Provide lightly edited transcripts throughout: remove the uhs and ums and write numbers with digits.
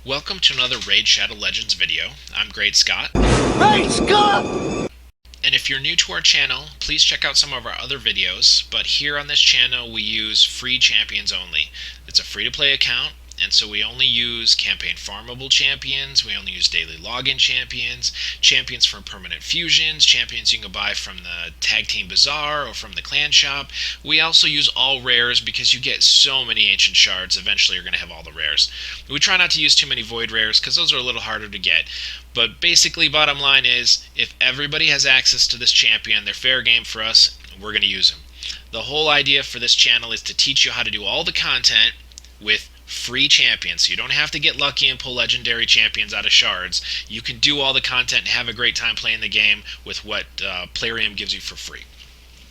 Welcome to another Raid Shadow Legends video. I'm Great Scott. Great Scott! And if you're new to our channel, please check out some of our other videos, but here on this channel we use free champions only. It's a free-to-play account, and so we only use campaign farmable champions, we only use daily login champions, champions from permanent fusions, champions you can buy from the Tag Team Bazaar or from the clan shop. We also use all rares because you get so many ancient shards, eventually you're going to have all the rares. We try not to use too many void rares because those are a little harder to get. But basically, bottom line is, if everybody has access to this champion, they're fair game for us, we're going to use them. The whole idea for this channel is to teach you how to do all the content with free champions, so you don't have to get lucky and pull legendary champions out of shards. You can do all the content and have a great time playing the game with what Plarium gives you for free.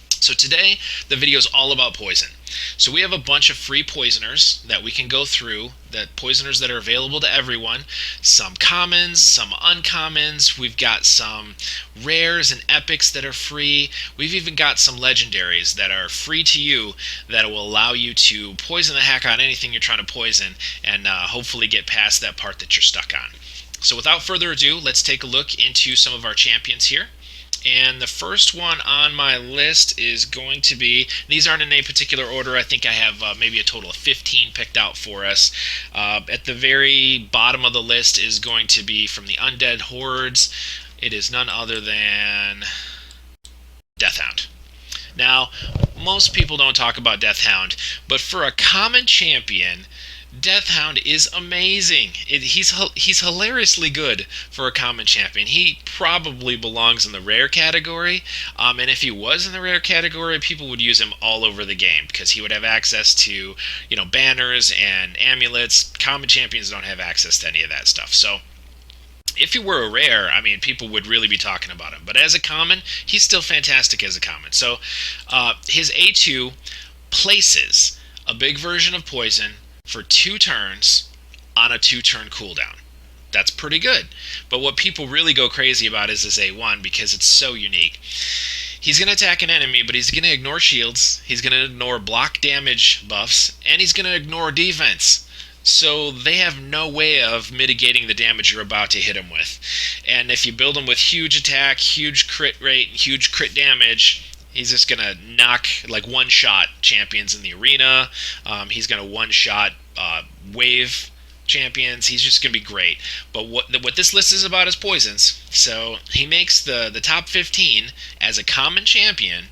So today, the video is all about poison. So we have a bunch of free poisoners that we can go through, poisoners that are available to everyone. Some commons, some uncommons. We've got some rares and epics that are free. We've even got some legendaries that are free to you that will allow you to poison the heck out of anything you're trying to poison and hopefully get past that part that you're stuck on. So without further ado, let's take a look into some of our champions here. And the first one on my list is going to be, these aren't in a particular order, I think I have maybe a total of 15 picked out for us. At the very bottom of the list is going to be from the Undead Hordes. It is none other than Deathhound. Now, most people don't talk about Deathhound, but for a common champion, Deathhound is amazing. He's hilariously good for a common champion. He probably belongs in the rare category, and if he was in the rare category, people would use him all over the game because he would have access to, banners and amulets. Common champions don't have access to any of that stuff. So if he were a rare, people would really be talking about him. But as a common, he's still fantastic as a common. So his A2 places a big version of poison for 2 turns on a 2-turn cooldown. That's pretty good. But what people really go crazy about is his A1 because it's so unique. He's going to attack an enemy, but he's going to ignore shields, he's going to ignore block damage buffs, and he's going to ignore defense. So they have no way of mitigating the damage you're about to hit him with. And if you build him with huge attack, huge crit rate, and huge crit damage, he's just going to knock, one-shot champions in the arena. He's going to one-shot wave champions. He's just going to be great. But what this list is about is poisons. So he makes the top 15 as a common champion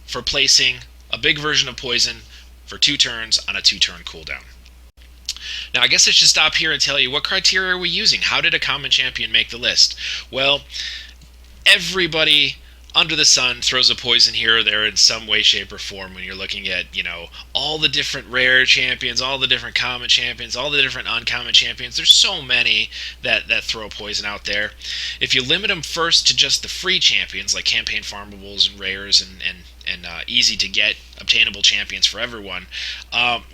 for placing a big version of poison for 2 turns on a 2-turn cooldown. Now, I guess I should stop here and tell you, what criteria are we using? How did a common champion make the list? Well, everybody under the sun throws a poison here or there in some way, shape, or form when you're looking at, all the different rare champions, all the different common champions, all the different uncommon champions. There's so many that throw poison out there. If you limit them first to just the free champions, like campaign farmables and rares and easy to get obtainable champions for everyone,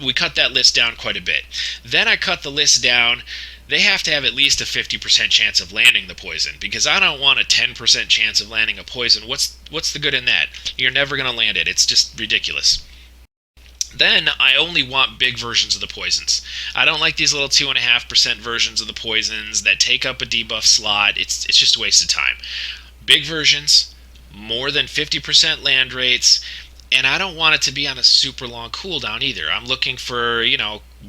we cut that list down quite a bit. Then I cut the list down. They have to have at least a 50% chance of landing the poison, because I don't want a 10% chance of landing a poison. What's the good in that? You're never going to land it. It's just ridiculous. Then I only want big versions of the poisons. I don't like these little 2.5% versions of the poisons that take up a debuff slot. It's just a waste of time. Big versions, more than 50% land rates, and I don't want it to be on a super long cooldown either. I'm looking for,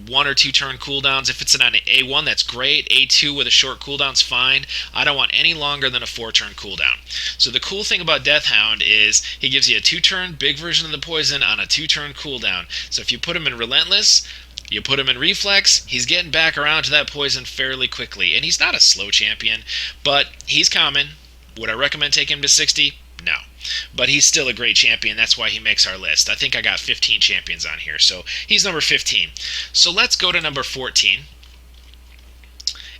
1 or 2 turn cooldowns. If it's on an A1, that's great. A2 with a short cooldown's fine. I don't want any longer than a 4-turn cooldown. So the cool thing about Deathhound is he gives you a 2-turn big version of the poison on a 2-turn cooldown. So if you put him in Relentless, you put him in Reflex, he's getting back around to that poison fairly quickly. And he's not a slow champion, but he's common. Would I recommend taking him to 60? No. But he's still a great champion. That's why he makes our list. I think I got 15 champions on here, so he's number 15. So let's go to number 14.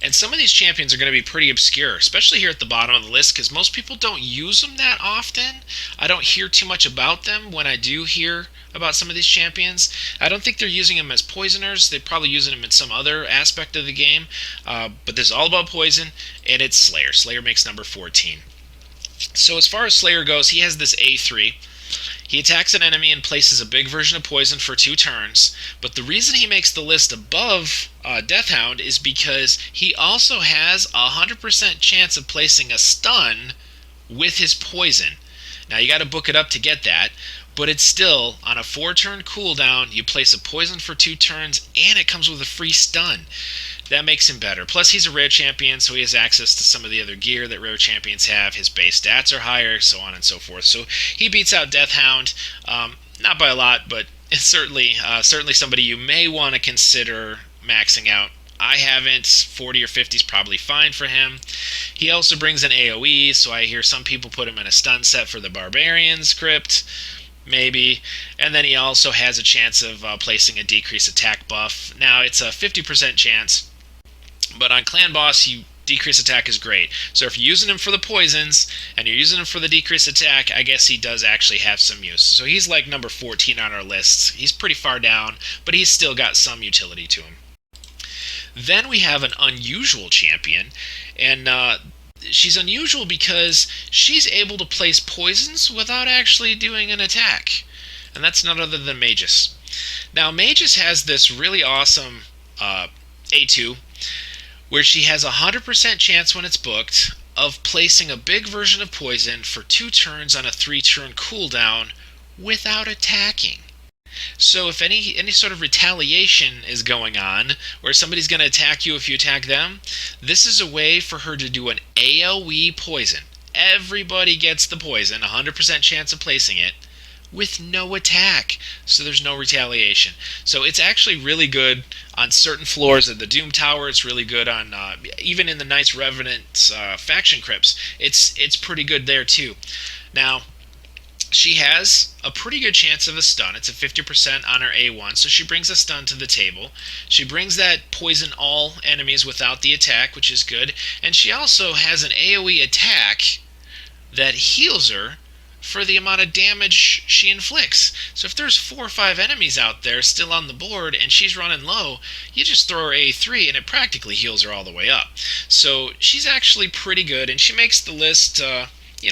And some of these champions are going to be pretty obscure, especially here at the bottom of the list, because most people don't use them that often. I don't hear too much about them when I do hear about some of these champions. I don't think they're using them as poisoners. They're probably using them in some other aspect of the game. But this is all about poison, and it's Slayer. Slayer makes number 14. So as far as Slayer goes, he has this A3. He attacks an enemy and places a big version of poison for 2 turns, but the reason he makes the list above Deathhound is because he also has a 100% chance of placing a stun with his poison. Now you got to book it up to get that, but it's still on a 4-turn cooldown. You place a poison for 2 turns, and it comes with a free stun. That makes him better. Plus, he's a rare champion, so he has access to some of the other gear that rare champions have. His base stats are higher, so on and so forth. So he beats out Deathhound, not by a lot, but it's certainly somebody you may want to consider maxing out. I haven't. 40 or 50 is probably fine for him. He also brings an AoE, so I hear some people put him in a stun set for the Barbarian script. Maybe. And then he also has a chance of placing a decreased attack buff. Now, it's a 50% chance, but on Clan Boss, decreased attack is great. So if you're using him for the poisons, and you're using him for the decreased attack, I guess he does actually have some use. So he's like number 14 on our list. He's pretty far down, but he's still got some utility to him. Then we have an unusual champion, and she's unusual because she's able to place poisons without actually doing an attack, and that's none other than Magus. Now, Magus has this really awesome A2, where she has a 100% chance when it's booked of placing a big version of poison for 2 turns on a 3-turn cooldown without attacking. So if any sort of retaliation is going on, where somebody's going to attack you if you attack them, this is a way for her to do an AoE poison. Everybody gets the poison, 100% chance of placing it, with no attack, so there's no retaliation. So it's actually really good on certain floors of the Doom Tower. It's really good on even in the Knights Revenant faction crypts. It's pretty good there too. Now, she has a pretty good chance of a stun. It's a 50% on her A1, so she brings a stun to the table. She brings that poison all enemies without the attack, which is good. And she also has an AoE attack that heals her for the amount of damage she inflicts. So if there's 4 or 5 enemies out there still on the board and she's running low, you just throw her A3 and it practically heals her all the way up. So she's actually pretty good, and she makes the list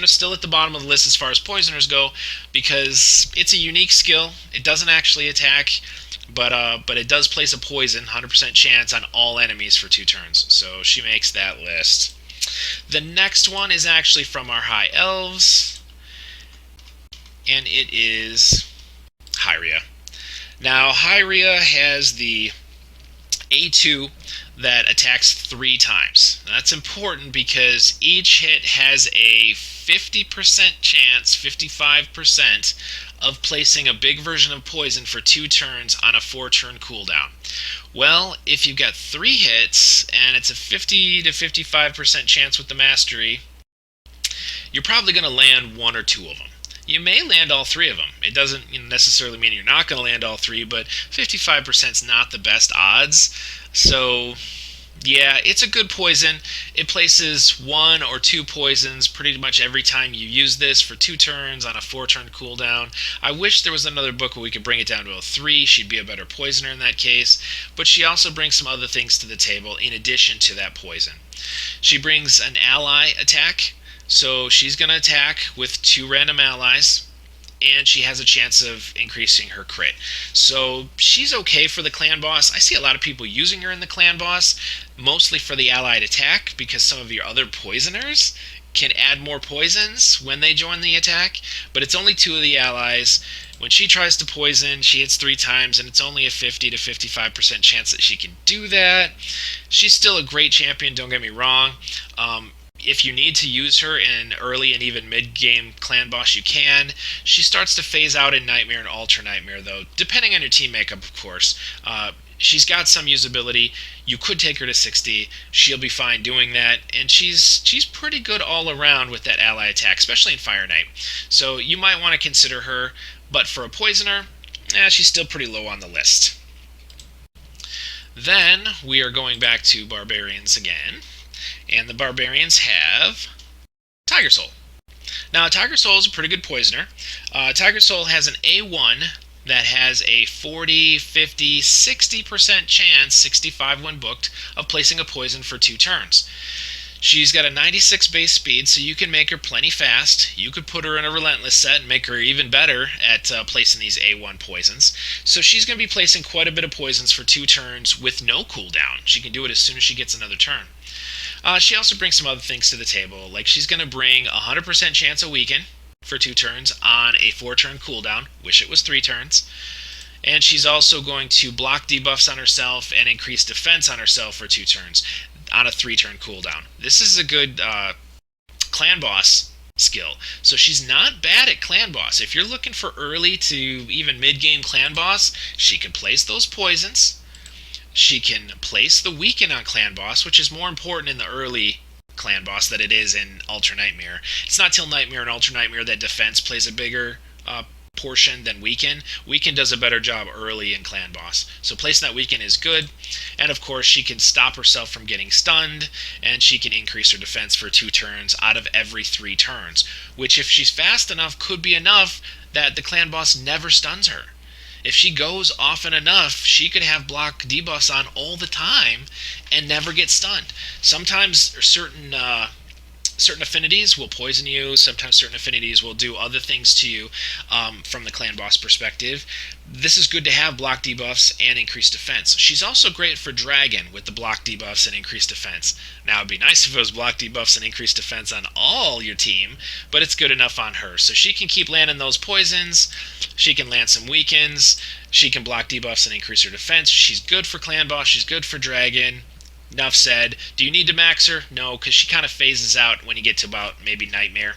still at the bottom of the list as far as poisoners go, because it's a unique skill. It doesn't actually attack, but it does place a poison, 100% chance on all enemies for 2 turns. So she makes that list. The next one is actually from our High Elves, and it is Hyria. Now, Hyria has the A2 that attacks 3 times. Now, that's important because each hit has a 50% chance, 55%, of placing a big version of poison for 2 turns on a 4-turn cooldown. Well, if you've got 3 hits and it's a 50 to 55% chance with the mastery, you're probably going to land 1 or 2 of them. You may land all 3 of them. It doesn't necessarily mean you're not going to land all 3, but 55% is not the best odds. So, yeah, it's a good poison. It places 1 or 2 poisons pretty much every time you use this for 2 turns on a 4-turn cooldown. I wish there was another book where we could bring it down to a 3. She'd be a better poisoner in that case. But she also brings some other things to the table in addition to that poison. She brings an ally attack. So she's going to attack with 2 random allies, and she has a chance of increasing her crit. So she's okay for the Clan Boss. I see a lot of people using her in the Clan Boss, mostly for the allied attack, because some of your other poisoners can add more poisons when they join the attack, but it's only 2 of the allies. When she tries to poison, she hits 3 times, and it's only a 50 to 55% chance that she can do that. She's still a great champion, don't get me wrong. If you need to use her in early and even mid-game Clan Boss, you can. She starts to phase out in Nightmare and Ultra Nightmare, though, depending on your team makeup, of course. She's got some usability. You could take her to 60. She'll be fine doing that, and she's pretty good all around with that ally attack, especially in Fire Knight. So you might want to consider her, but for a poisoner, she's still pretty low on the list. Then we are going back to Barbarians again. And the Barbarians have Tiger Soul. Now, Tiger Soul is a pretty good poisoner. Tiger Soul has an A1 that has a 40, 50, 60% chance, 65 when booked, of placing a poison for 2 turns. She's got a 96 base speed, so you can make her plenty fast. You could put her in a relentless set and make her even better at placing these A1 poisons. So she's going to be placing quite a bit of poisons for 2 turns with no cooldown. She can do it as soon as she gets another turn. She also brings some other things to the table, like she's going to bring 100% chance of weaken for 2 turns on a 4-turn cooldown. Wish it was 3 turns. And she's also going to block debuffs on herself and increase defense on herself for 2 turns on a 3-turn cooldown. This is a good clan boss skill. So she's not bad at clan boss. If you're looking for early to even mid-game clan boss, she can place those poisons. She can place the weaken on clan boss, which is more important in the early clan boss than it is in Ultra Nightmare. It's not till Nightmare and Ultra Nightmare that defense plays a bigger portion than weaken. Weaken does a better job early in clan boss. So placing that weaken is good. And of course she can stop herself from getting stunned, and she can increase her defense for 2 turns out of every 3 turns, which if she's fast enough could be enough that the clan boss never stuns her. If she goes often enough, she could have block debuffs on all the time and never get stunned. Sometimes certain affinities will poison you. Sometimes certain affinities will do other things to you from the clan boss perspective. This is good to have block debuffs and increased defense. She's also great for Dragon with the block debuffs and increased defense. Now, it'd be nice if it was block debuffs and increased defense on all your team, but it's good enough on her. So she can keep landing those poisons. She can land some weakens. She can block debuffs and increase her defense. She's good for clan boss. She's good for Dragon. Enough said. Do you need to max her? No, because she kind of phases out when you get to about maybe Nightmare,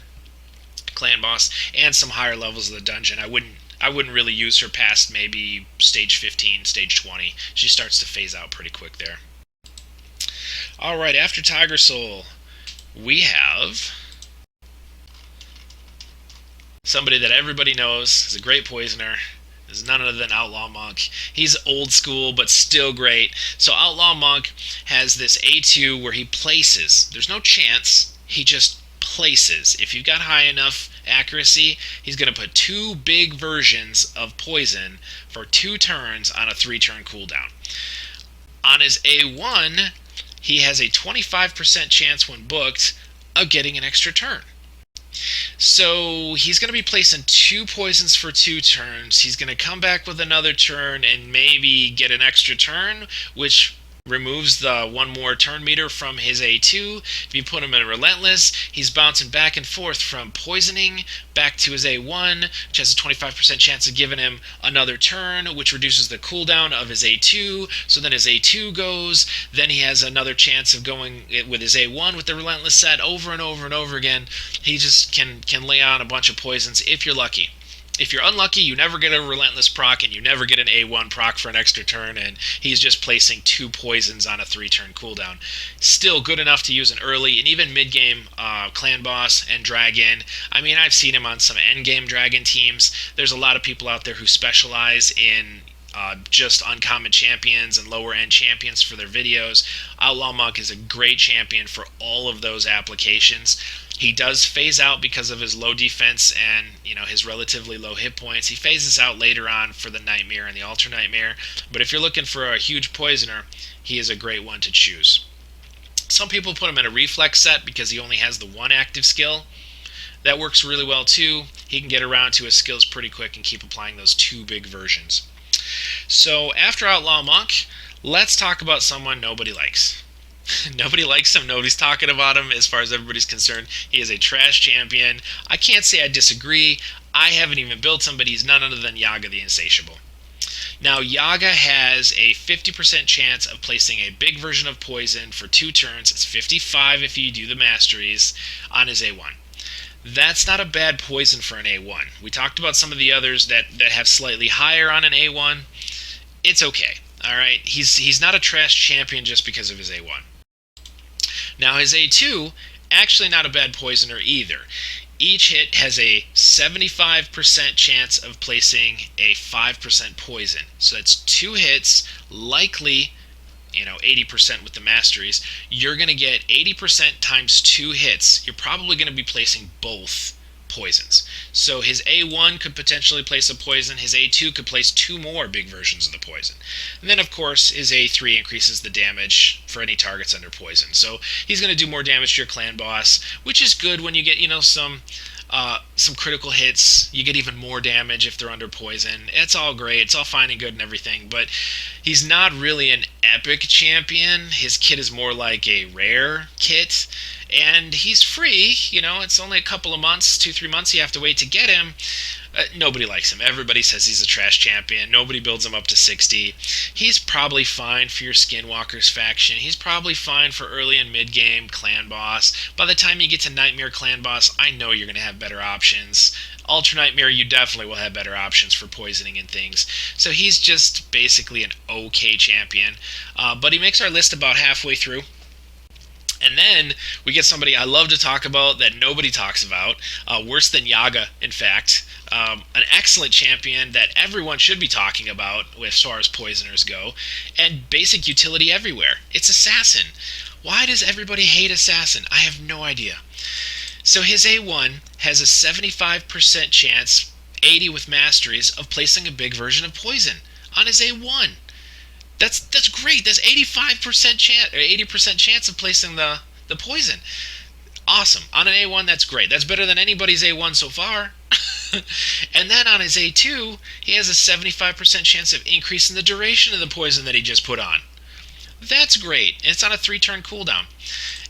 clan boss, and some higher levels of the dungeon. I wouldn't really use her past maybe stage 15, stage 20. She starts to phase out pretty quick there. Alright, after Tiger Soul, we have somebody that everybody knows is a great poisoner. Is none other than Outlaw Monk. He's old school, but still great. So Outlaw Monk has this A2 where he places. There's no chance. He just places. If you've got high enough accuracy, he's going to put 2 big versions of poison for 2 turns on a 3-turn cooldown. On his A1, he has a 25% chance when booked of getting an extra turn. So he's going to be placing 2 poisons for 2 turns. He's going to come back with another turn and maybe get an extra turn, which removes the 1 more turn meter from his A2. If you put him in Relentless, he's bouncing back and forth from poisoning back to his A1, which has a 25% chance of giving him another turn, which reduces the cooldown of his A2. So then his A2 goes, then he has another chance of going with his A1 with the Relentless set over and over and over again. He just can lay on a bunch of poisons if you're lucky. If you're unlucky, you never get a Relentless proc, and you never get an A1 proc for an extra turn, and he's just placing 2 poisons on a 3-turn cooldown. Still good enough to use an early and even mid-game clan boss and dragon. I mean, I've seen him on some end-game dragon teams. There's a lot of people out there who specialize in just uncommon champions and lower end champions for their videos. Outlaw Monk is a great champion for all of those applications. He does phase out because of his low defense and his relatively low hit points. He phases out later on for the Nightmare and the Ultra Nightmare. But if you're looking for a huge poisoner, he is a great one to choose. Some people put him in a reflex set because he only has the 1 active skill. That works really well too. He can get around to his skills pretty quick and keep applying those 2 big versions. So after Outlaw Monk, let's talk about someone nobody likes. Nobody likes him. Nobody's talking about him as far as everybody's concerned. He is a trash champion. I can't say I disagree. I haven't even built him, but he's none other than Yaga the Insatiable. Now, Yaga has a 50% chance of placing a big version of poison for 2 turns. It's 55 if you do the masteries on his A1. That's not a bad poison for an A1. We talked about some of the others that have slightly higher on an A1. It's okay. All right. He's not a trash champion just because of his A1. Now, his A2, actually not a bad poisoner either. Each hit has a 75% chance of placing a 5% poison. So that's 2 hits, likely 80% with the masteries. You're going to get 80% times 2 hits. You're probably going to be placing both poisons. So his A1 could potentially place a poison. His A2 could place 2 more big versions of the poison. And then, of course, his A3 increases the damage for any targets under poison. So he's going to do more damage to your clan boss, which is good when you get, some critical hits. You get even more damage if they're under poison. It's all great. It's all fine and good and everything, but he's not really an epic champion. His kit is more like a rare kit, and he's free. It's only a couple of months, 2-3 months you have to wait to get him. Nobody likes him. Everybody says he's a trash champion. Nobody builds him up to 60. He's probably fine for your Skinwalkers faction. He's probably fine for early and mid-game clan boss. By the time you get to Nightmare clan boss, I know you're going to have better options. Ultra Nightmare, you definitely will have better options for poisoning and things. So he's just basically an okay champion. But he makes our list about halfway through. And then we get somebody I love to talk about that nobody talks about, worse than Yaga, in fact. An excellent champion that everyone should be talking about as far as poisoners go, and basic utility everywhere. It's Assassin. Why does everybody hate Assassin? I have no idea. So his A1 has a 75% chance, 80 with masteries, of placing a big version of poison on his A1. That's great. That's 85% chance or 80% chance of placing the poison. Awesome. On an A1, that's great. That's better than anybody's A1 so far. And then on his A2, he has a 75% chance of increasing the duration of the poison that he just put on. That's great. And it's on a 3-turn cooldown.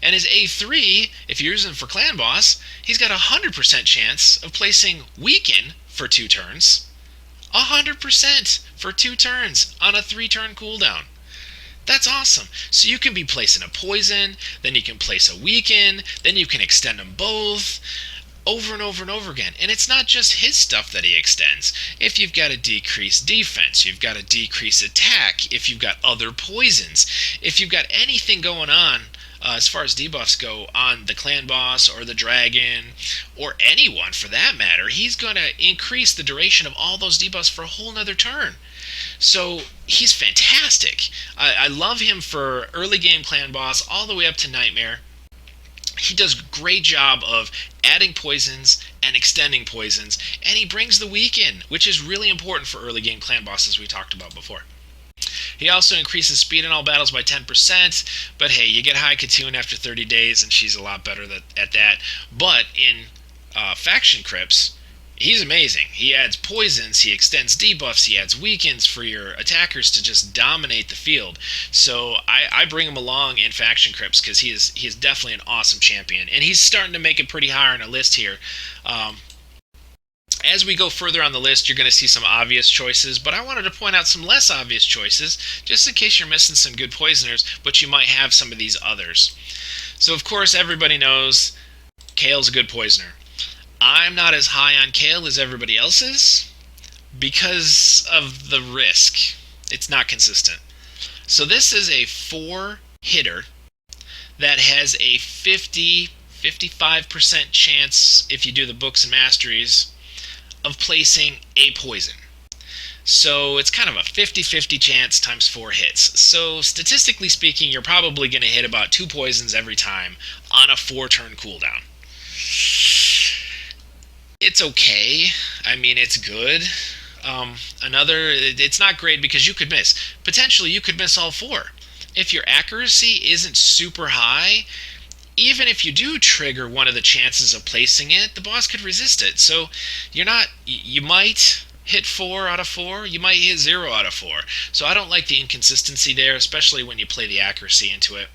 And his A3, if you're using it for Clan Boss, he's got a 100% chance of placing Weaken for 2 turns. 100% for 2 turns on a 3-turn cooldown. That's awesome. So you can be placing a poison, then you can place a weaken, then you can extend them both over and over and over again. And it's not just his stuff that he extends. If you've got a decreased defense, you've got a decreased attack, if you've got other poisons, if you've got anything going on as far as debuffs go on the clan boss or the dragon or anyone for that matter, he's going to increase the duration of all those debuffs for a whole nother turn. So he's fantastic. I love him for early game clan boss all the way up to Nightmare. He does a great job of adding poisons and extending poisons, and he brings the weaken, which is really important for early game clan bosses we talked about before. He also increases speed in all battles by 10%, but hey, you get High Katoon after 30 days, and she's a lot better at that. But in Faction Crypts, he's amazing. He adds poisons, he extends debuffs, he adds weakens for your attackers to just dominate the field. So I bring him along in Faction Crypts because he is definitely an awesome champion. And he's starting to make it pretty high on our list here. As we go further on the list, you're going to see some obvious choices, but I wanted to point out some less obvious choices, just in case you're missing some good poisoners, but you might have some of these others. So, of course, everybody knows Kale's a good poisoner. I'm not as high on Kale as everybody else is because of the risk. It's not consistent. So this is a 4-hitter that has a 55% chance, if you do the books and masteries, of placing a poison. So it's kind of a 50-50 chance times 4 hits. So statistically speaking, you're probably going to hit about 2 poisons every time on a 4-turn cooldown. It's okay. I mean, it's good. It's not great because you could miss. Potentially, you could miss all 4. If your accuracy isn't super high, even if you do trigger one of the chances of placing it, the boss could resist it. So you might hit 4 out of 4, you might hit 0 out of 4. So I don't like the inconsistency there, especially when you play the accuracy into it.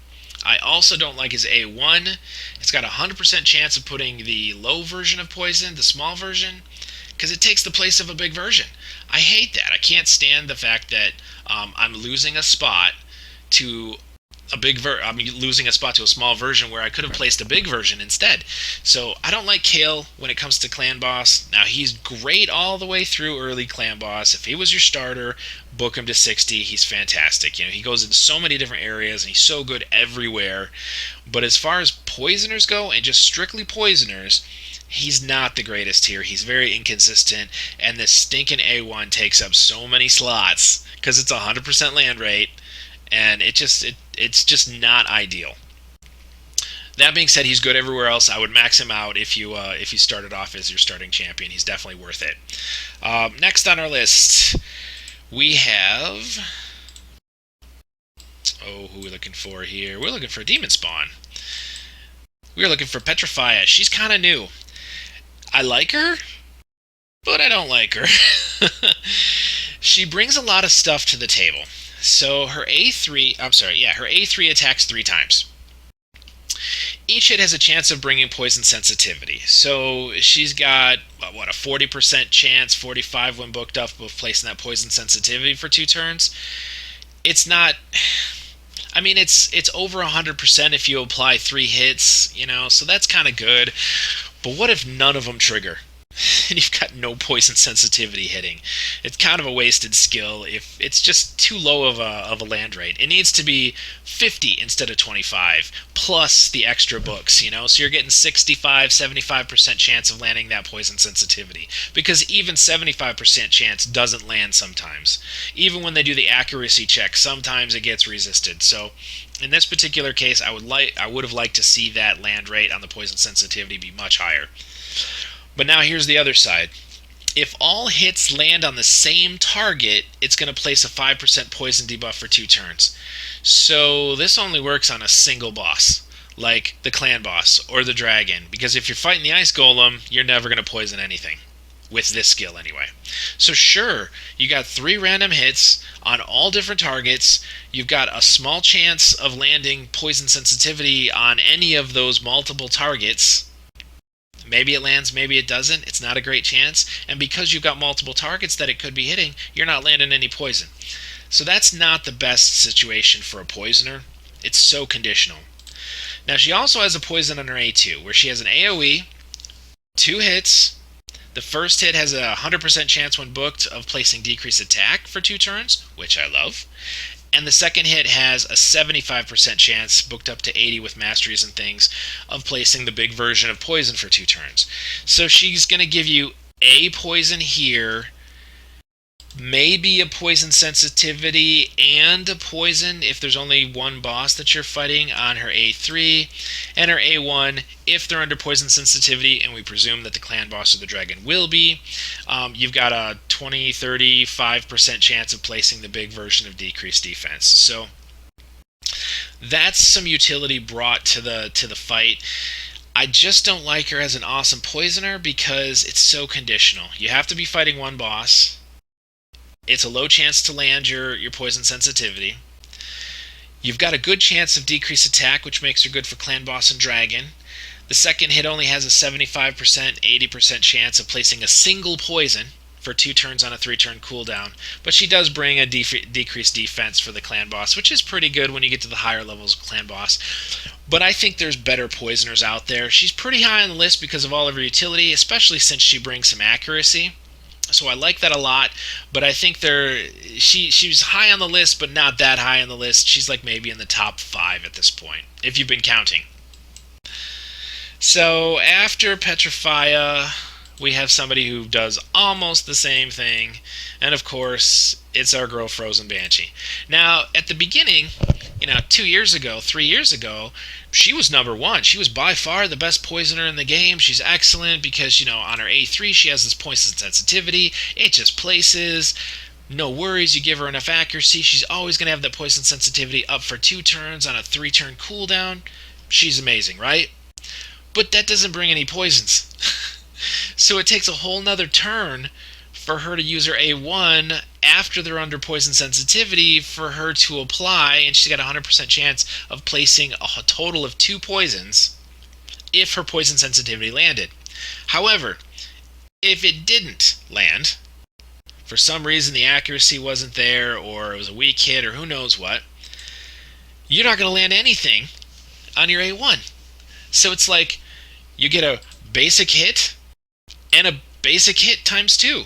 I also don't like his A1. It's got a 100% chance of putting the low version of poison, the small version, because it takes the place of a big version. I hate that. I can't stand the fact that I'm losing a spot to I'm losing a spot to a small version where I could have placed a big version instead. So I don't like Kale when it comes to clan boss. Now he's great all the way through early clan boss. If he was your starter, book him to 60. He's fantastic. He goes into so many different areas and he's so good everywhere. But as far as poisoners go, and just strictly poisoners, he's not the greatest here. He's very inconsistent, and this stinking A1 takes up so many slots because it's 100% land rate. And it's just not ideal. That being said, he's good everywhere else. I would max him out if you started off as your starting champion. He's definitely worth it. Next on our list, we have Oh, who are we looking for here? We're looking for Demon Spawn. We're looking for Petrifier. She's kind of new. I like her, but I don't like her. She brings a lot of stuff to the table. So her her A3 attacks 3 times. Each hit has a chance of bringing poison sensitivity. So she's got, a 40% chance, 45 when booked up, of placing that poison sensitivity for 2 turns. It's not. I mean, it's over 100% if you apply 3 hits, so that's kind of good. But what if none of them trigger? And you've got no poison sensitivity hitting. It's kind of a wasted skill if it's just too low of a land rate. It needs to be 50 instead of 25, plus the extra books, so you're getting 65, 75% chance of landing that poison sensitivity. Because even 75% chance doesn't land sometimes. Even when they do the accuracy check, sometimes it gets resisted. So in this particular case, I would have liked to see that land rate on the poison sensitivity be much higher. But now here's the other side. If all hits land on the same target, it's going to place a 5% poison debuff for 2 turns. So this only works on a single boss, like the clan boss or the dragon, because if you're fighting the ice golem, you're never going to poison anything. With this skill anyway. So sure, you got 3 random hits on all different targets. You've got a small chance of landing poison sensitivity on any of those multiple targets. Maybe it lands, maybe it doesn't. It's not a great chance. And because you've got multiple targets that it could be hitting, you're not landing any poison. So that's not the best situation for a poisoner. It's so conditional. Now she also has a poison on her A2, where she has an AoE, 2 hits. The first hit has a 100% chance when booked of placing decreased attack for 2 turns, which I love. And the second hit has a 75% chance, booked up to 80 with masteries and things, of placing the big version of poison for 2 turns. So she's going to give you a poison here, maybe a poison sensitivity and a poison if there's only one boss that you're fighting on her A3, and her A1 if they're under poison sensitivity, and we presume that the clan boss or the dragon will be. You've got a 20, 35% chance of placing the big version of decreased defense. So that's some utility brought to the fight. I just don't like her as an awesome poisoner because it's so conditional. You have to be fighting one boss. It's a low chance to land your poison sensitivity. You've got a good chance of decreased attack, which makes her good for clan boss and dragon. The second hit only has a 75%, 80% chance of placing a single poison for 2 turns on a 3-turn cooldown. But she does bring a decreased defense for the clan boss, which is pretty good when you get to the higher levels of clan boss. But I think there's better poisoners out there. She's pretty high on the list because of all of her utility, especially since she brings some accuracy. So I like that a lot, but I think she's high on the list, but not that high on the list. She's like maybe in the top 5 at this point, if you've been counting. So after Petrifier, we have somebody who does almost the same thing, and of course, it's our girl Frozen Banshee. Now, at the beginning, 2 years ago, 3 years ago, she was number 1. She was by far the best poisoner in the game. She's excellent because, on her A3, she has this poison sensitivity. It just places. No worries, you give her enough accuracy. She's always going to have that poison sensitivity up for 2 turns on a 3-turn cooldown. She's amazing, right? But that doesn't bring any poisons. So it takes a whole nother turn for her to use her A1 after they're under poison sensitivity for her to apply, and she's got a 100% chance of placing a total of 2 poisons if her poison sensitivity landed. However, if it didn't land, for some reason the accuracy wasn't there, or it was a weak hit, or who knows what, you're not going to land anything on your A1. So it's like you get a basic hit and a basic hit times 2.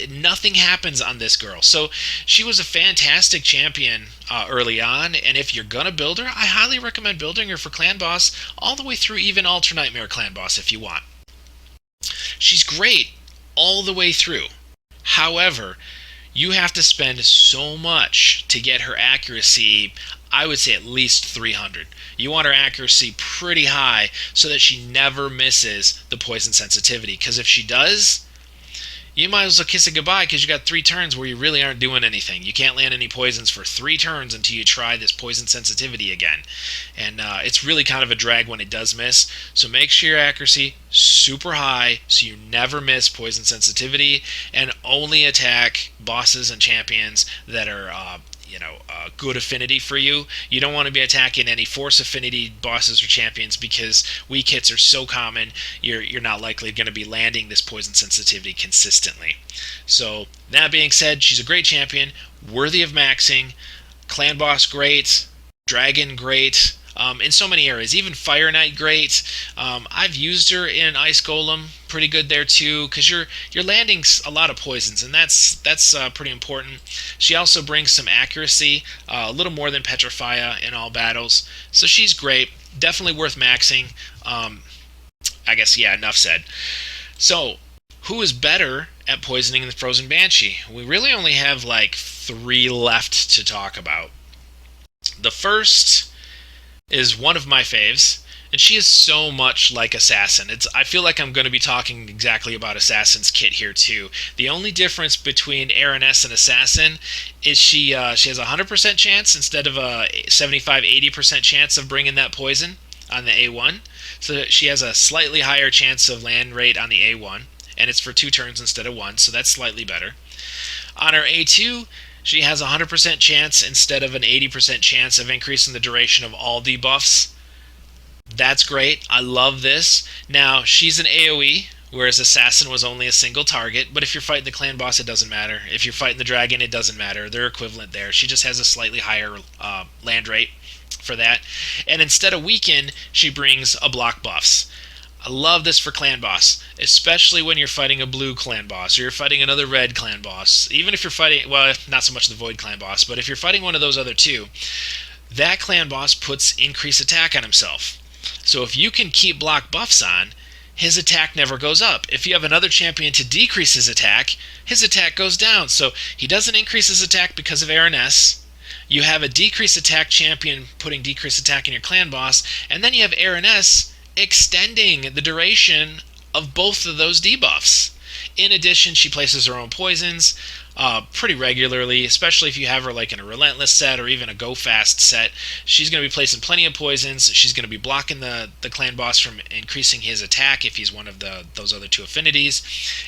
Nothing happens on this girl. So she was a fantastic champion early on, and if you're gonna build her, I highly recommend building her for clan boss all the way through even Ultra Nightmare clan boss if you want. She's great all the way through. However, you have to spend so much to get her accuracy. I would say at least 300. You want her accuracy pretty high so that she never misses the poison sensitivity. Because if she does, you might as well kiss it goodbye because you got 3 turns where you really aren't doing anything. You can't land any poisons for 3 turns until you try this poison sensitivity again. And it's really kind of a drag when it does miss. So make sure your accuracy super high so you never miss poison sensitivity, and only attack bosses and champions that are good affinity for you. You don't want to be attacking any force affinity bosses or champions because weak hits are so common. You're not likely going to be landing this poison sensitivity consistently. So that being said, she's a great champion, worthy of maxing. Clan boss great, dragon great. In so many areas, even Fire Knight great. I've used her in Ice Golem, pretty good there too, because you're landing a lot of poisons, and that's pretty important. She also brings some accuracy, a little more than Petrifia in all battles, so she's great. Definitely worth maxing. I guess enough said. So, who is better at poisoning than Frozen Banshee? We really only have like 3 left to talk about. The first is one of my faves, and she is so much like Assassin. I feel like I'm going to be talking exactly about Assassin's kit here too. The only difference between Araness and Assassin is she has a 100% chance instead of a 75-80% chance of bringing that poison on the A1. So she has a slightly higher chance of land rate on the A1, and it's for 2 turns instead of 1, so that's slightly better. On her A2, she has a 100% chance instead of an 80% chance of increasing the duration of all debuffs. That's great. I love this. Now, she's an AoE, whereas Assassin was only a single target, but if you're fighting the clan boss, it doesn't matter. If you're fighting the dragon, it doesn't matter. They're equivalent there. She just has a slightly higher land rate for that. And instead of weaken, she brings a block buffs. I love this for clan boss, especially when you're fighting a blue clan boss or you're fighting another red clan boss. Even if you're fighting, well, not so much the void clan boss, but if you're fighting one of those other 2, that clan boss puts increased attack on himself. So if you can keep block buffs on, his attack never goes up. If you have another champion to decrease his attack goes down. So he doesn't increase his attack because of Araness. You have a decreased attack champion putting decreased attack in your clan boss, and then you have Araness extending the duration of both of those debuffs. In addition, she places her own poisons pretty regularly, especially if you have her like in a Relentless set or even a Go Fast set. She's going to be placing plenty of poisons. She's going to be blocking the clan boss from increasing his attack if he's one of those other 2 affinities.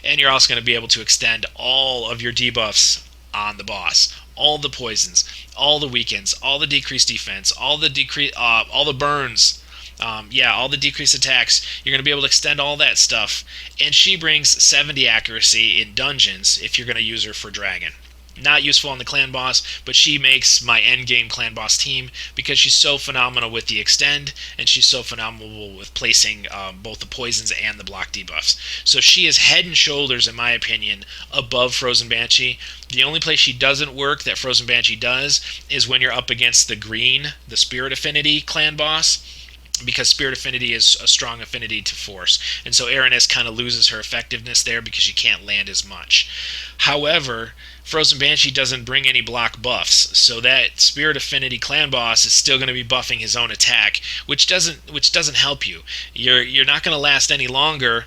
And you're also going to be able to extend all of your debuffs on the boss. All the poisons, all the weakens, all the decreased defense, all the burns. All the decreased attacks, you're going to be able to extend all that stuff. And she brings 70 accuracy in dungeons if you're going to use her for dragon. Not useful on the clan boss, but she makes my endgame clan boss team because she's so phenomenal with the extend, and she's so phenomenal with placing both the poisons and the block debuffs. So she is head and shoulders, in my opinion, above Frozen Banshee. The only place she doesn't work that Frozen Banshee does is when you're up against the Spirit Affinity clan boss, because Spirit Affinity is a strong affinity to Force. And so Araness kind of loses her effectiveness there because she can't land as much. However, Frozen Banshee doesn't bring any block buffs, so that Spirit Affinity clan boss is still going to be buffing his own attack, which doesn't help you. You're not going to last any longer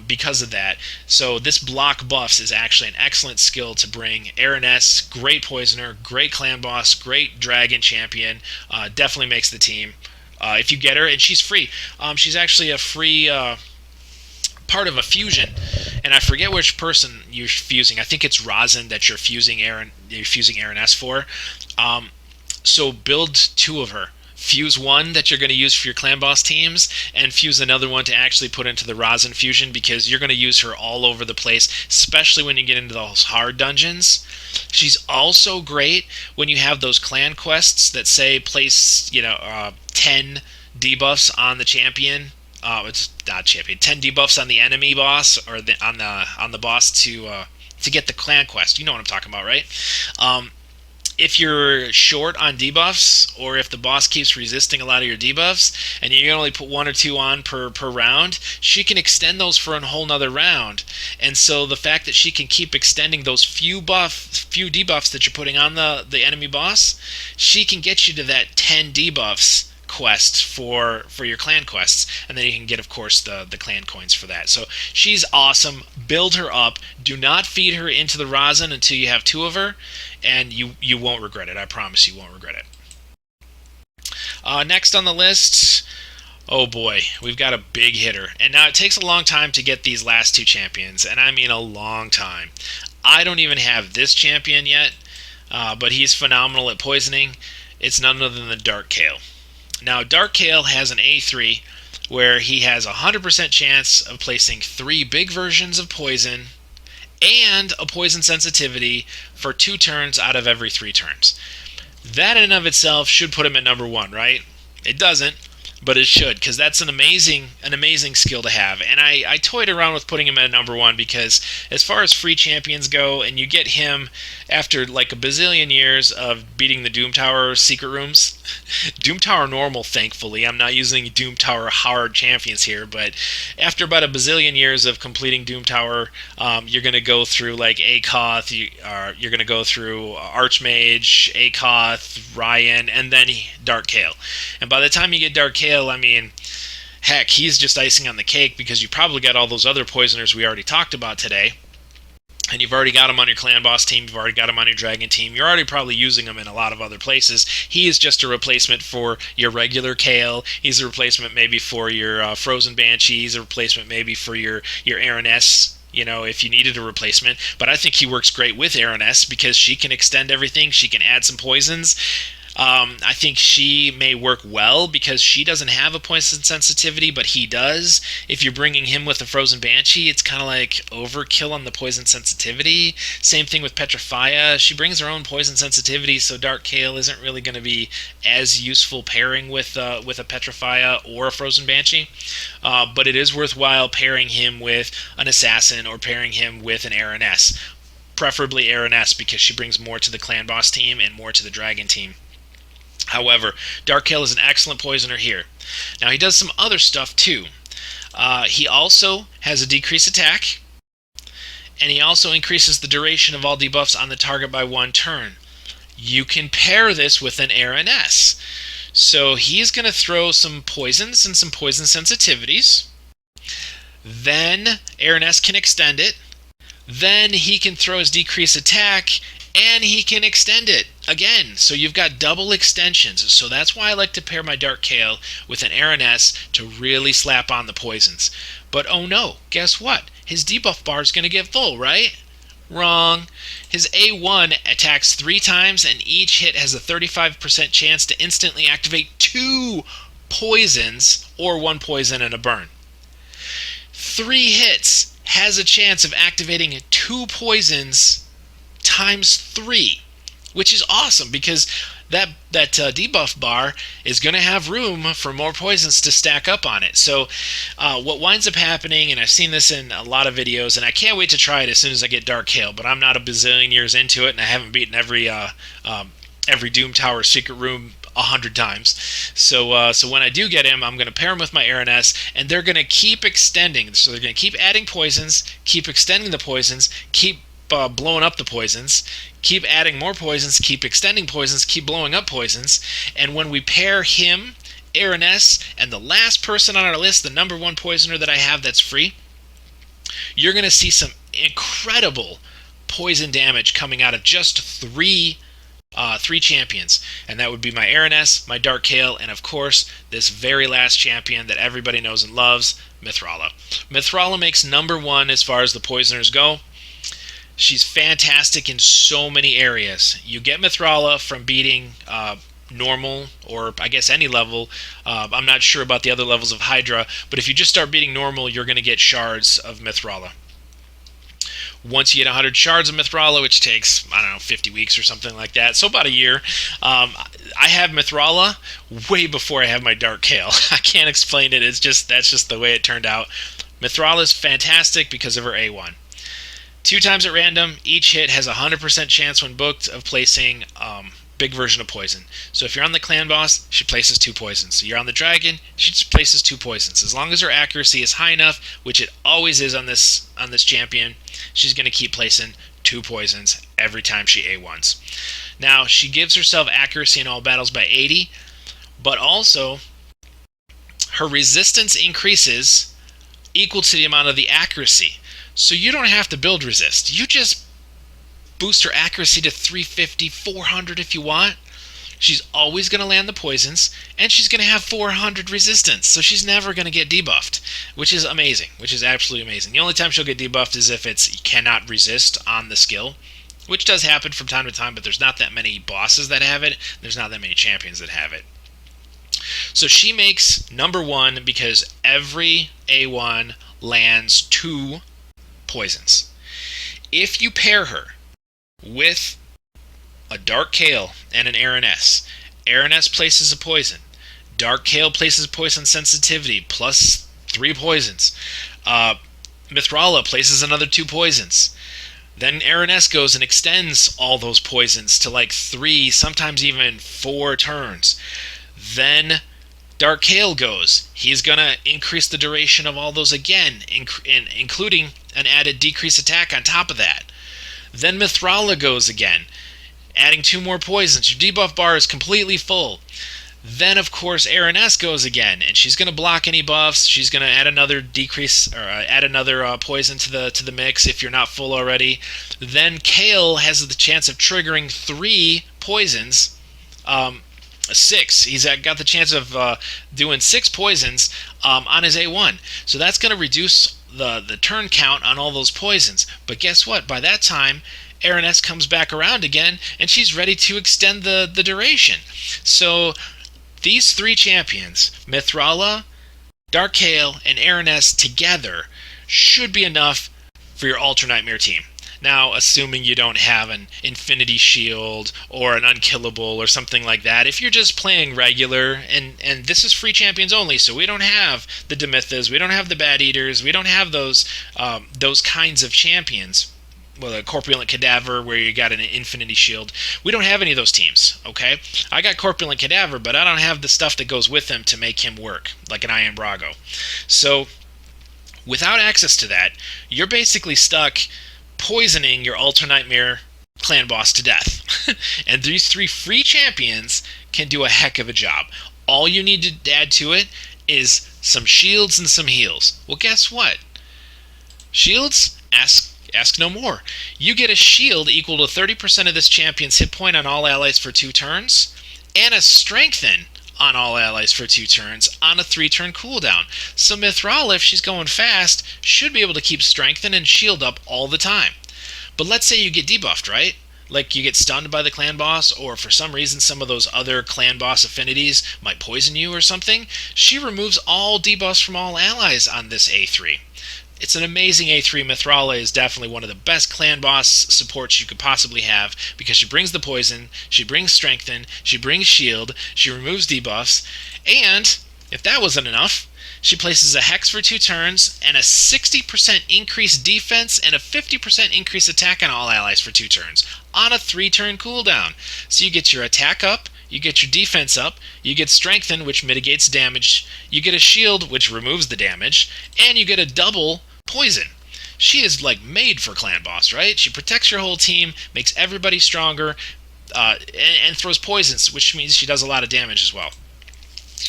because of that. So this block buffs is actually an excellent skill to bring. Araness, great poisoner, great clan boss, great dragon champion, definitely makes the team. If you get her, and she's free. She's actually a free part of a fusion, and I forget which person you're fusing. I think it's Rosin that you're fusing Araness for. So build 2 of her. Fuse one that you're going to use for your clan boss teams, and fuse another one to actually put into the Rosin fusion, because you're going to use her all over the place, especially when you get into those hard dungeons. She's also great when you have those clan quests that say place 10 debuffs on the champion. It's not champion. 10 debuffs on the enemy boss, or on the boss to get the clan quest. You know what I'm talking about, right? If you're short on debuffs, or if the boss keeps resisting a lot of your debuffs, and you can only put 1 or 2 on per round, she can extend those for a whole nother round. And so the fact that she can keep extending those few debuffs that you're putting on the enemy boss, she can get you to that 10 debuffs quest for your clan quests, and then you can get, of course, the clan coins for that. So she's awesome. Build her up. Do not feed her into the rosin until you have 2 of her, and you won't regret it. I promise you won't regret it. Next on the list, oh boy, we've got a big hitter. And now it takes a long time to get these last 2 champions, and I mean a long time. I don't even have this champion yet, but he's phenomenal at poisoning. It's none other than the Dark Kayle. Now, Dark Kayle has an A3 where he has a 100% chance of placing 3 big versions of poison and a poison sensitivity for 2 turns out of every 3 turns. That in and of itself should put him at number 1, right? It doesn't, but it should, because that's an amazing skill to have. And I toyed around with putting him at number 1 because as far as free champions go, and you get him after like a bazillion years of beating the Doom Tower secret rooms, Doom Tower normal, thankfully. I'm not using Doom Tower hard champions here, but after about a bazillion years of completing Doom Tower, you're going to go through like Akoth, you're going to go through Archmage, Akoth, Ryan, and then Dark Kayle. And by the time you get Dark Kayle, I mean, heck, he's just icing on the cake because you probably got all those other poisoners we already talked about today. And you've already got him on your clan boss team, you've already got him on your dragon team, you're already probably using him in a lot of other places. He is just a replacement for your regular Kayle. He's a replacement maybe for your Frozen Banshee. He's a replacement maybe for your Araness, you know, if you needed a replacement. But I think he works great with Araness because she can extend everything, she can add some poisons. I think she may work well because she doesn't have a poison sensitivity, but he does. If you're bringing him with a Frozen Banshee, it's kind of like overkill on the poison sensitivity. Same thing with Petrifia. She brings her own poison sensitivity, so Dark Kayle isn't really going to be as useful pairing with a Petrifia or a Frozen Banshee. But it is worthwhile pairing him with an Assassin or pairing him with an Araness. Preferably Araness because she brings more to the clan boss team and more to the dragon team. However, Dark Kayle is an excellent poisoner here. Now, he does some other stuff too. He also has a decreased attack, and he also increases the duration of all debuffs on the target by 1 turn. You can pair this with an Araness. So he's going to throw some poisons and some poison sensitivities. Then Araness can extend it. Then he can throw his decreased attack, and he can extend it again. So you've got double extensions. So that's why I like to pair my Dark Kayle with an Araness to really slap on the poisons. But oh no, guess what? His debuff bar is going to get full, right? Wrong. His A1 attacks 3 times, and each hit has a 35% chance to instantly activate 2 poisons or 1 poison and a burn. 3 hits has a chance of activating 2 poisons times 3, which is awesome because that debuff bar is going to have room for more poisons to stack up on it. So what winds up happening, and I've seen this in a lot of videos, and I can't wait to try it as soon as I get Dark Kayle, but I'm not a bazillion years into it, and I haven't beaten every Doom Tower secret room 100 times. So when I do get him, I'm going to pair him with my Araness, and they're going to keep extending. So they're going to keep adding poisons, keep extending the poisons, keep blowing up the poisons, keep adding more poisons, keep extending poisons, keep blowing up poisons. And when we pair him, Araness, and the last person on our list, the number 1 poisoner that I have that's free, you're going to see some incredible poison damage coming out of just 3 champions, and that would be my Araness, my Dark Kayle, and of course this very last champion that everybody knows and loves, Mythralla. Mythralla makes number 1 as far as the poisoners go. She's fantastic in so many areas. You get Mythralla from beating normal, or I guess any level. I'm not sure about the other levels of Hydra, but if you just start beating normal, you're going to get shards of Mythralla. Once you get 100 shards of Mythralla, which takes, 50 weeks or something like that, so about a year, I have Mythralla way before I have my Dark Kayle. I can't explain it. That's just the way it turned out. Mythralla is fantastic because of her A1. 2 times at random, each hit has a 100% chance when booked of placing big version of poison. So if you're on the clan boss, she places 2 poisons. So you're on the dragon, she just places 2 poisons. As long as her accuracy is high enough, which it always is on this champion, she's going to keep placing 2 poisons every time she A1s. Now, she gives herself accuracy in all battles by 80, but also her resistance increases equal to the amount of the accuracy. So you don't have to build resist. You just boost her accuracy to 350, 400 if you want. She's always going to land the poisons, and she's going to have 400 resistance, so she's never going to get debuffed, which is amazing, which is absolutely amazing. The only time she'll get debuffed is if it's cannot resist on the skill, which does happen from time to time, but there's not that many bosses that have it. There's not that many champions that have it. So she makes number 1 because every A1 lands 2 poisons. If you pair her with a Dark Kayle and an Araness, Araness places a poison. Dark Kayle places poison sensitivity plus 3 poisons. Mithrala places another 2 poisons. Then Araness goes and extends all those poisons to like 3, sometimes even 4 turns. Then Dark Kayle goes. He's going to increase the duration of all those again, including an added decrease attack on top of that. Then Mithrala goes again, adding 2 more poisons. Your debuff bar is completely full. Then, of course, Araness goes again, and she's going to block any buffs. She's going to add another decrease, or add another poison to the mix if you're not full already. Then Kayle has the chance of triggering 3 poisons. 6. He's got the chance of doing 6 poisons on his A1. So that's going to reduce the turn count on all those poisons. But guess what? By that time, Araness comes back around again, and she's ready to extend the duration. So these 3 champions, Mithrala, Dark Kayle, and Araness together, should be enough for your Ultra Nightmare team. Now, assuming you don't have an Infinity Shield or an Unkillable or something like that, if you're just playing regular, and this is free champions only, so we don't have the Demythas, we don't have the Bat Eaters, we don't have those kinds of champions. Well, a Corpulent Cadaver where you got an Infinity Shield. We don't have any of those teams, okay? I got Corpulent Cadaver, but I don't have the stuff that goes with him to make him work, like an Iron Brago. So, without access to that, you're basically stuck poisoning your Ultra Nightmare clan boss to death. And these 3 free champions can do a heck of a job. All you need to add to it is some shields and some heals. Well, guess what? Shields, ask no more. You get a shield equal to 30% of this champion's hit point on all allies for 2 turns, and a strengthen on all allies for 2 turns on a 3-turn cooldown. So Mithrala, if she's going fast, should be able to keep strengthen and shield up all the time. But let's say you get debuffed, right? Like you get stunned by the clan boss, or for some reason some of those other clan boss affinities might poison you or something. She removes all debuffs from all allies on this A3. It's an amazing A3. Mithrala is definitely one of the best clan boss supports you could possibly have because she brings the poison, she brings strengthen, she brings shield, she removes debuffs, and if that wasn't enough, she places a hex for 2 turns and a 60% increased defense and a 50% increased attack on all allies for 2 turns on a 3-turn cooldown. So you get your attack up, you get your defense up, you get strengthen, which mitigates damage, you get a shield, which removes the damage, and you get a double poison. She is like made for clan boss, right? She protects your whole team, makes everybody stronger, and throws poisons, which means she does a lot of damage as well.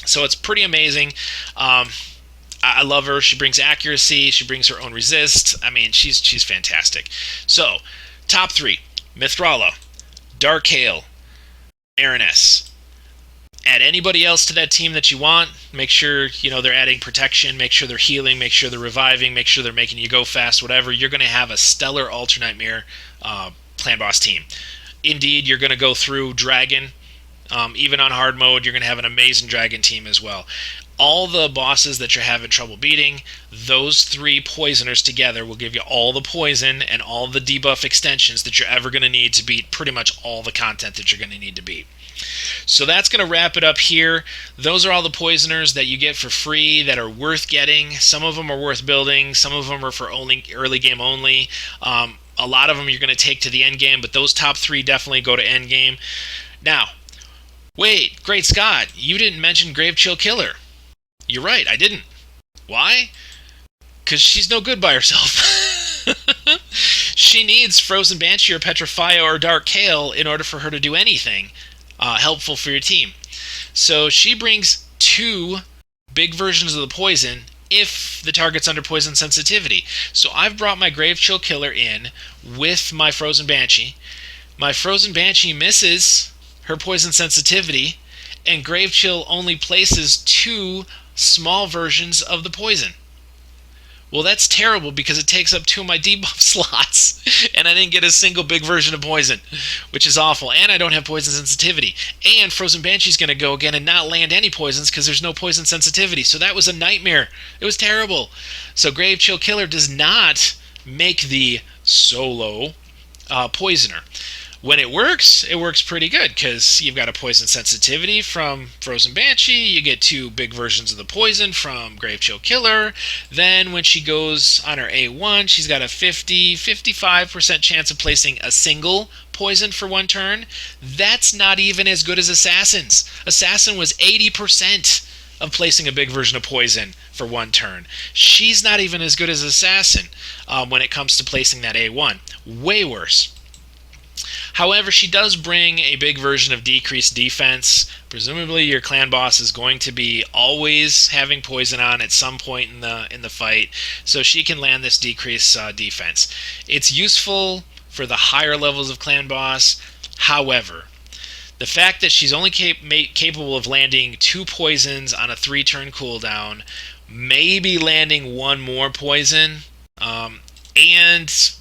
So it's pretty amazing. I love her. She brings accuracy. She brings her own resist. I mean, she's fantastic. So, top 3. Mithrala, Dark Kayle, Araness. Add anybody else to that team that you want. Make sure, they're adding protection. Make sure they're healing. Make sure they're reviving. Make sure they're making you go fast. Whatever. You're going to have a stellar Ultra Nightmare clan boss team. Indeed, you're going to go through Dragon. Even on hard mode, you're going to have an amazing Dragon team as well. All the bosses that you're having trouble beating, those 3 poisoners together will give you all the poison and all the debuff extensions that you're ever going to need to beat pretty much all the content that you're going to need to beat. So that's going to wrap it up here. Those are all the poisoners that you get for free that are worth getting. Some of them are worth building. Some of them are for only early game only. A lot of them you're going to take to the end game, but those top 3 definitely go to end game. Now, wait, Great Scott, you didn't mention Gravechill Killer. You're right, I didn't. Why? Because she's no good by herself. She needs Frozen Banshee or Petrifio or Dark Kayle in order for her to do anything helpful for your team. So she brings 2 big versions of the poison if the target's under poison sensitivity. So I've brought my Grave Chill Killer in with my Frozen Banshee. My Frozen Banshee misses her poison sensitivity, and Grave Chill only places 2 small versions of the poison. Well, that's terrible because it takes up 2 of my debuff slots, and I didn't get a single big version of poison, which is awful. And I don't have poison sensitivity. And Frozen Banshee's going to go again and not land any poisons because there's no poison sensitivity. So that was a nightmare. It was terrible. So Grave Chill Killer does not make the solo poisoner. When it works pretty good because you've got a poison sensitivity from Frozen Banshee, you get 2 big versions of the poison from Grave Chill Killer. Then when she goes on her A1, she's got a 55% chance of placing a single poison for 1 turn. That's not even as good as Assassin's. Assassin was 80% of placing a big version of poison for 1 turn. She's not even as good as Assassin when it comes to placing that A1. Way worse. However, she does bring a big version of decreased defense. Presumably your clan boss is going to be always having poison on at some point in the fight, so she can land this decreased defense. It's useful for the higher levels of clan boss. However, the fact that she's only capable of landing 2 poisons on a 3-turn cooldown, maybe landing 1 more poison, and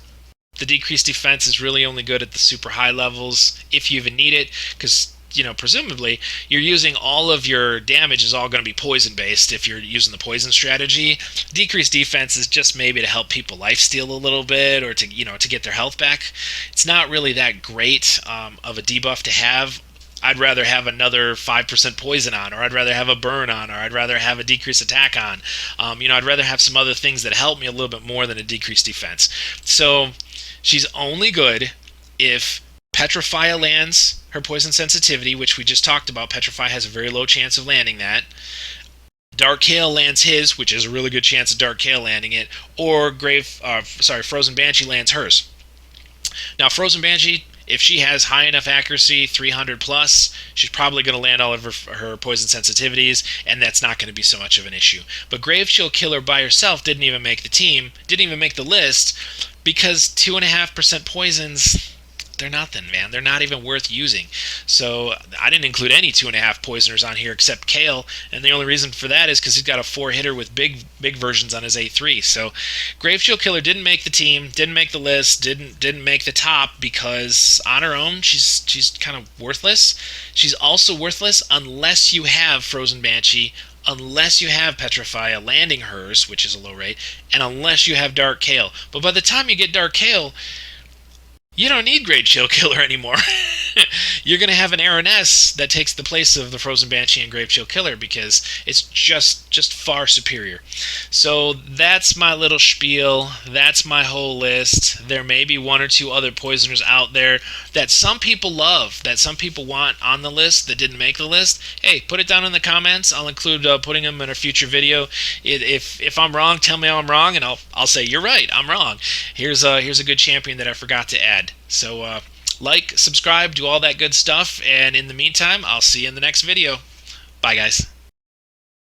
the decreased defense is really only good at the super high levels if you even need it, because presumably you're using all of your damage is all going to be poison based if you're using the poison strategy. Decreased defense is just maybe to help people lifesteal a little bit or to to get their health back. It's not really that great of a debuff to have. I'd rather have another 5% poison on, or I'd rather have a burn on, or I'd rather have a decreased attack on. I'd rather have some other things that help me a little bit more than a decreased defense. So she's only good if Petrify lands her poison sensitivity, which we just talked about. Petrify has a very low chance of landing that. Dark Kael lands his, which is a really good chance of Dark Kael landing it, or Frozen Banshee lands hers. Now, Frozen Banshee, if she has high enough accuracy, 300 plus, she's probably going to land all of her poison sensitivities, and that's not going to be so much of an issue. But Grave Chill Killer by herself didn't even make the team, didn't even make the list, because 2.5% poisons, they're nothing, man. They're not even worth using. So I didn't include any 2.5 poisoners on here except Kael, and the only reason for that is because he's got a 4-hitter with big versions on his A3. So Grave Chill Killer didn't make the team, didn't make the list, didn't make the top because on her own she's kind of worthless. She's also worthless unless you have Frozen Banshee, unless you have Petrify landing hers, which is a low rate, and unless you have Dark Kael. But by the time you get Dark Kael, you don't need Grave Chill Killer anymore. You're going to have an Araness that takes the place of the Frozen Banshee and Grave Chill Killer because it's just far superior. So that's my little spiel. That's my whole list. There may be 1 or 2 other poisoners out there that some people love, that some people want on the list that didn't make the list. Hey, put it down in the comments. I'll include putting them in a future video. If I'm wrong, tell me I'm wrong, and I'll say you're right. I'm wrong. Here's a good champion that I forgot to add. So like, subscribe, do all that good stuff, and in the meantime, I'll see you in the next video. Bye, guys.